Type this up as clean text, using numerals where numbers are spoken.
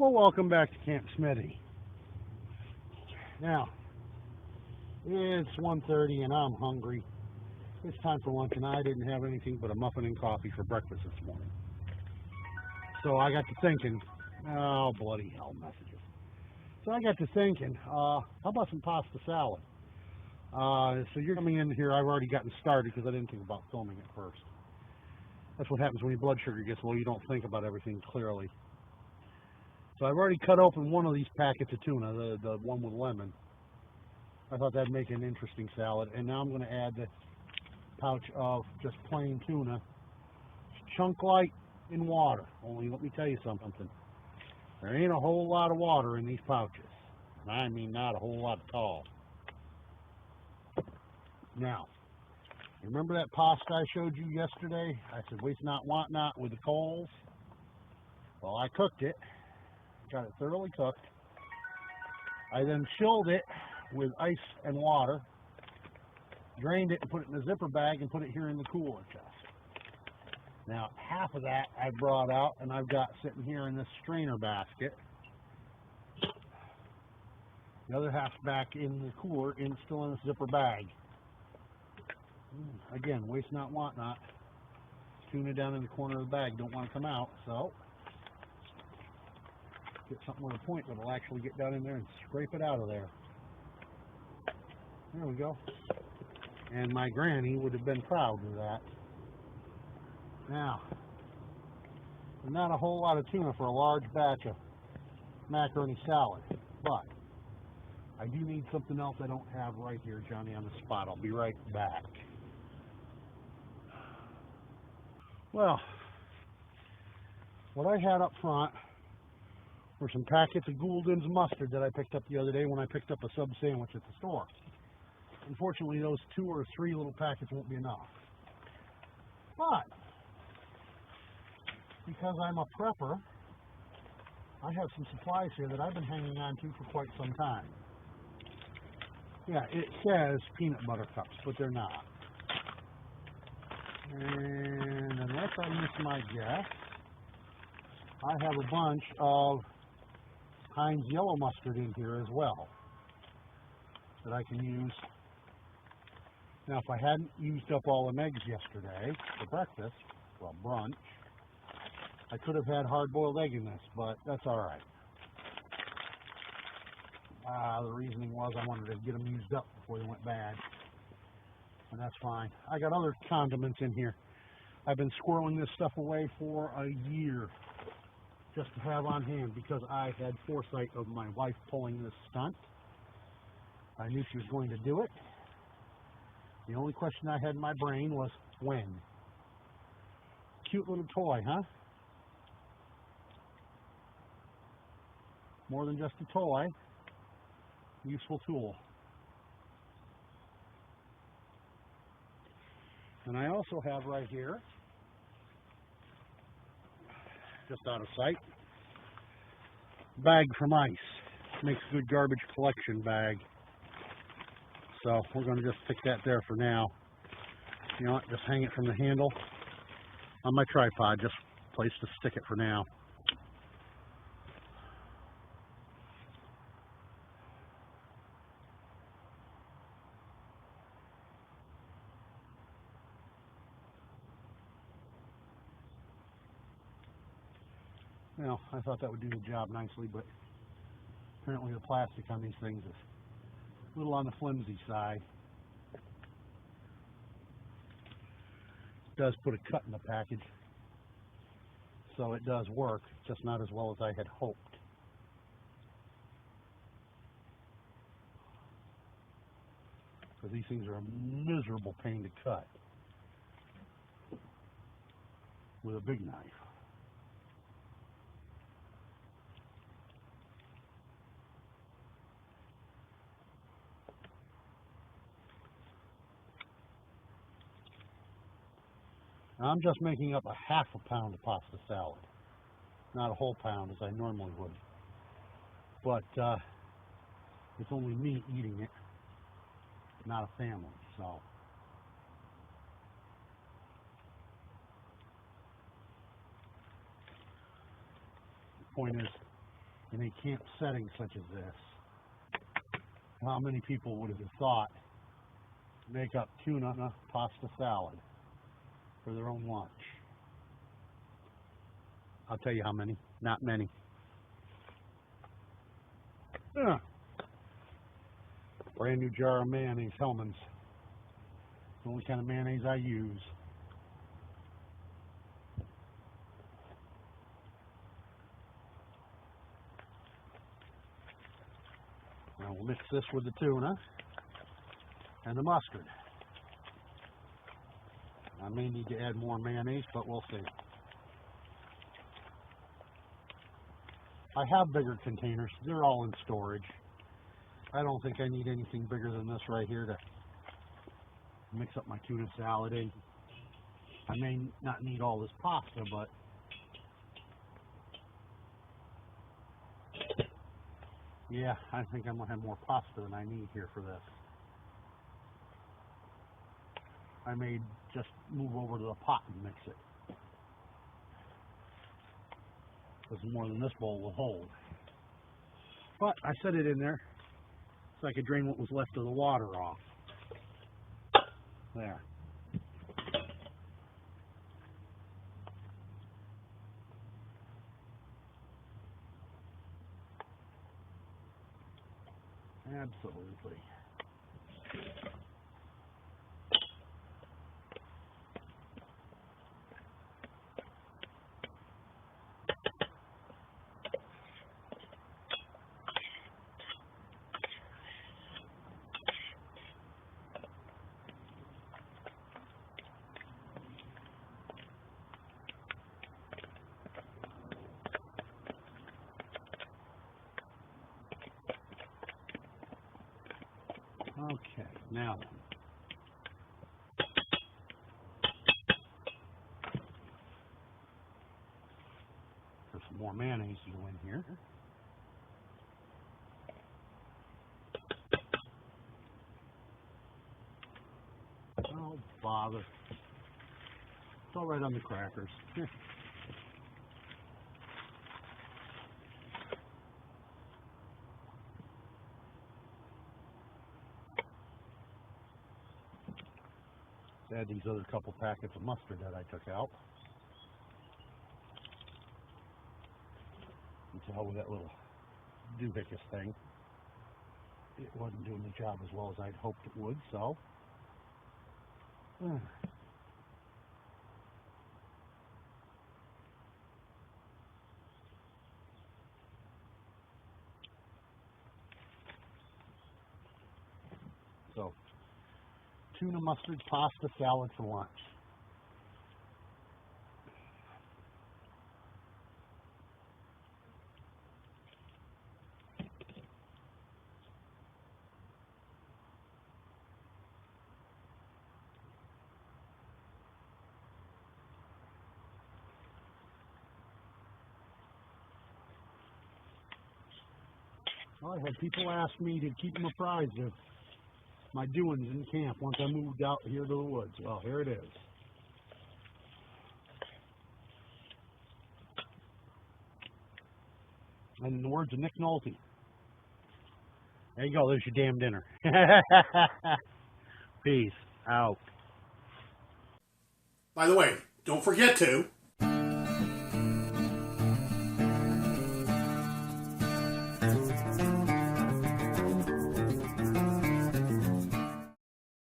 Well, welcome back to Camp Smitty. Now, it's 1:30 and I'm hungry. It's time for lunch and I didn't have anything but a muffin and coffee for breakfast this morning. So I got to thinking, oh bloody hell messages. So I got to thinking, how about some pasta salad? So you're coming in here, I've already gotten started because I didn't think about filming it first. That's what happens when your blood sugar gets low, you don't think about everything clearly. So I've already cut open one of these packets of tuna, the one with lemon. I thought that'd make an interesting salad. And now I'm going to add the pouch of just plain tuna. It's chunk light in water. Only let me tell you something. There ain't a whole lot of water in these pouches. And I mean not a whole lot at all. Now, remember that pasta I showed you yesterday? I said waste not, want not with the coals. Well, I cooked it. Got it thoroughly cooked. I then chilled it with ice and water, drained it and put it in a zipper bag and put it here in the cooler chest. Now half of that I brought out and I've got sitting here in this strainer basket. The other half back in the cooler and still in this zipper bag. Again, waste not, want not. Tuna down in the corner of the bag don't want to come out, so get something with a point that'll actually get down in there and scrape it out of there. There we go. And my granny would have been proud of that. Now, not a whole lot of tuna for a large batch of macaroni salad, but I do need something else I don't have right here, Johnny, on the spot. I'll be right back. Well, what I had up front were some packets of Gould's mustard that I picked up the other day when I picked up a sub sandwich at the store. Unfortunately, those 2 or 3 little packets won't be enough. But, because I'm a prepper, I have some supplies here that I've been hanging on to for quite some time. Yeah, it says peanut butter cups, but they're not. And unless I miss my guess, I have a bunch of Heinz yellow mustard in here as well that I can use. Now, if I hadn't used up all the eggs yesterday for breakfast, well, brunch, I could have had hard-boiled egg in this, but that's all right. The reasoning was I wanted to get them used up before they went bad, and that's fine. I got other condiments in here. I've been squirreling this stuff away for a year just to have on hand because I had foresight of my wife pulling this stunt. I knew she was going to do it. The only question I had in my brain was when. Cute little toy, huh? More than just a toy. Useful tool. And I also have right here, just out of sight, bag from ice. Makes a good garbage collection bag. So we're going to just stick that there for now. You know what, just hang it from the handle on my tripod, just a place to stick it for now. Well, I thought that would do the job nicely, but apparently the plastic on these things is a little on the flimsy side. It does put a cut in the package, so it does work, just not as well as I had hoped. Because these things are a miserable pain to cut with a big knife. Now, I'm just making up a half a pound of pasta salad, not a whole pound as I normally would. But it's only me eating it, not a family, so. The point is, in a camp setting such as this. How many people would have thought to make up tuna pasta salad for their own lunch? I'll tell you how many. Not many. Brand new jar of mayonnaise, Hellman's. The only kind of mayonnaise I use. Now we'll mix this with the tuna and the mustard. I may need to add more mayonnaise, but we'll see. I have bigger containers. They're all in storage. I don't think I need anything bigger than this right here to mix up my tuna salad in. I may not need all this pasta, but yeah, I think I'm going to have more pasta than I need here for this. I may just move over to the pot and mix it, because more than this bowl will hold. But I set it in there so I could drain what was left of the water off. There. Absolutely. Okay, now then. There's some more mayonnaise to go in here. Oh, bother. It's all right on the crackers. Add these other couple packets of mustard that I took out. And to hell with that little doohickus thing. It wasn't doing the job as well as I'd hoped it would, so. So, tuna mustard pasta salad for lunch. Well, I had people ask me to keep them apprised of my doings in camp once I moved out here to the woods. Well, here it is. And in the words of Nick Nolte, there you go, there's your damn dinner. Peace out. By the way, don't forget to